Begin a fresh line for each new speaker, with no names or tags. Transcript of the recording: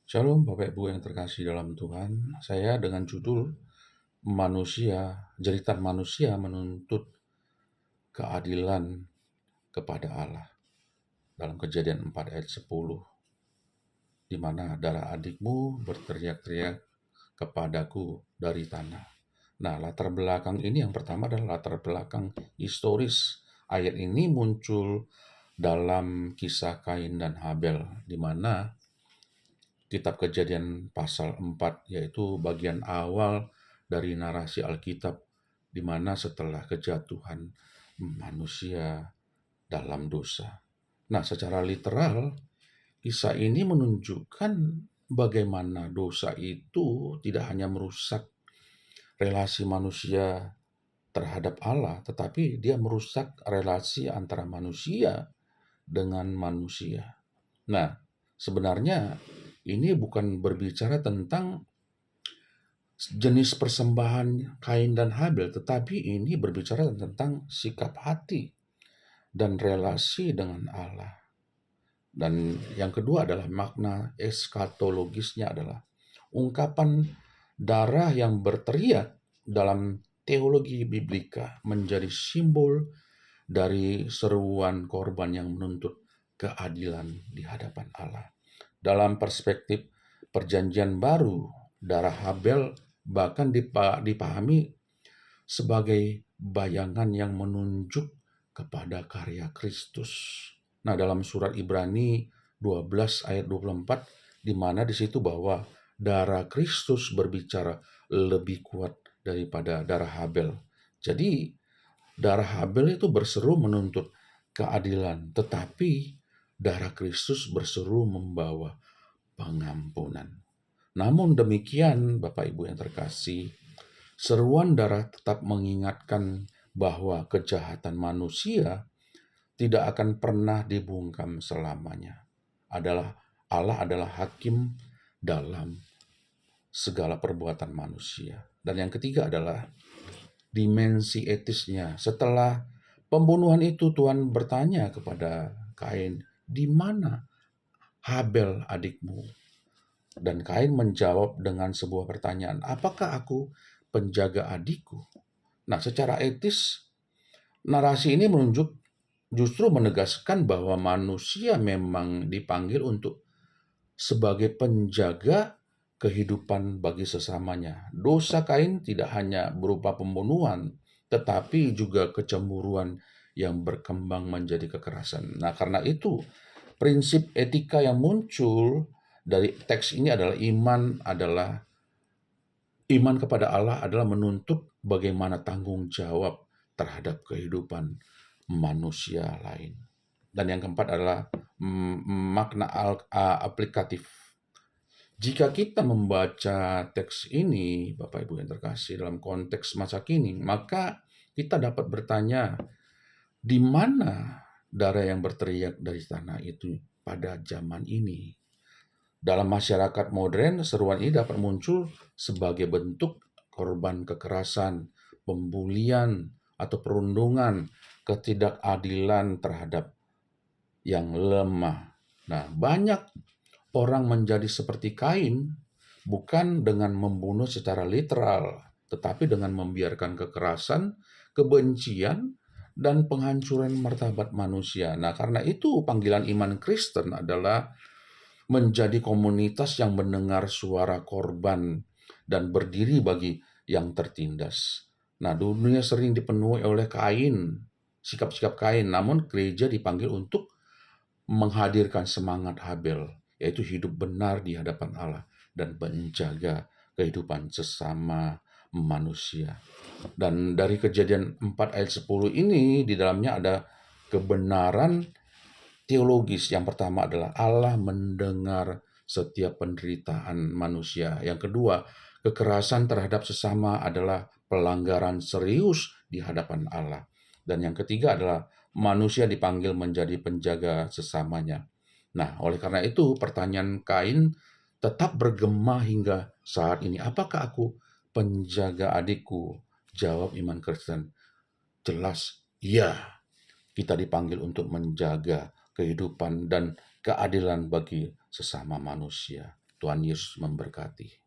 Shalom Bapak Ibu yang terkasih dalam Tuhan. Saya dengan judul Jeritan manusia menuntut keadilan kepada Allah. Dalam Kejadian 4 ayat 10, di mana darah adikmu berteriak-teriak kepadaku dari tanah. Nah, latar belakang ini yang pertama adalah latar belakang historis. Ayat ini muncul dalam kisah Kain dan Habel, di mana Kitab Kejadian pasal 4 yaitu bagian awal dari narasi Alkitab, di mana setelah kejatuhan manusia dalam dosa. Nah, secara literal, kisah ini menunjukkan bagaimana dosa itu tidak hanya merusak relasi manusia terhadap Allah, tetapi dia merusak relasi antara manusia dengan manusia. Nah, sebenarnya ini bukan berbicara tentang jenis persembahan Kain dan Habel, tetapi ini berbicara tentang sikap hati dan relasi dengan Allah. Dan yang kedua adalah makna eskatologisnya adalah ungkapan darah yang berteriak dalam teologi biblika menjadi simbol dari seruan korban yang menuntut keadilan di hadapan Allah. Dalam perspektif perjanjian baru, darah Habel bahkan dipahami sebagai bayangan yang menunjuk kepada karya Kristus. Nah, dalam surat Ibrani 12 ayat 24, di mana di situ bahwa darah Kristus berbicara lebih kuat daripada darah Habel. Jadi, darah Habel itu berseru menuntut keadilan, tetapi darah Kristus berseru membawa pengampunan. Namun demikian, Bapak Ibu yang terkasih, seruan darah tetap mengingatkan bahwa kejahatan manusia tidak akan pernah dibungkam selamanya. Allah adalah hakim dalam segala perbuatan manusia. Dan yang ketiga adalah dimensi etisnya. Setelah pembunuhan itu, Tuhan bertanya kepada Kain, "Di mana Habel adikmu?" Dan Kain menjawab dengan sebuah pertanyaan, "Apakah aku penjaga adikku?" Nah, secara etis, narasi ini justru menegaskan bahwa manusia memang dipanggil untuk sebagai penjaga kehidupan bagi sesamanya. Dosa Kain tidak hanya berupa pembunuhan, tetapi juga kecemburuan yang berkembang menjadi kekerasan. Nah, karena itu, prinsip etika yang muncul dari teks ini adalah iman kepada Allah adalah menuntut bagaimana tanggung jawab terhadap kehidupan manusia lain. Dan yang keempat adalah makna aplikatif. Jika kita membaca teks ini, Bapak Ibu yang terkasih, dalam konteks masa kini, maka kita dapat bertanya, di mana darah yang berteriak dari tanah itu pada zaman ini? Dalam masyarakat modern, seruan ini dapat muncul sebagai bentuk korban kekerasan, pembulian, atau perundungan, ketidakadilan terhadap yang lemah. Nah, banyak orang menjadi seperti Kain bukan dengan membunuh secara literal, tetapi dengan membiarkan kekerasan, kebencian, dan penghancuran martabat manusia. Nah, karena itu panggilan iman Kristen adalah menjadi komunitas yang mendengar suara korban dan berdiri bagi yang tertindas. Nah, dunia sering dipenuhi oleh sikap-sikap Kain, namun gereja dipanggil untuk menghadirkan semangat Habel, yaitu hidup benar di hadapan Allah dan menjaga kehidupan sesama manusia. Dan dari Kejadian 4 ayat 10 ini, di dalamnya ada kebenaran teologis. Yang pertama adalah Allah mendengar setiap penderitaan manusia. Yang kedua, kekerasan terhadap sesama adalah pelanggaran serius di hadapan Allah. Dan yang ketiga adalah manusia dipanggil menjadi penjaga sesamanya. Nah, oleh karena itu pertanyaan Kain tetap bergema hingga saat ini. Apakah aku penjaga adikku? Jawab iman Kristen. Jelas, ya. Kita dipanggil untuk menjaga kehidupan dan keadilan bagi sesama manusia. Tuhan Yesus memberkati.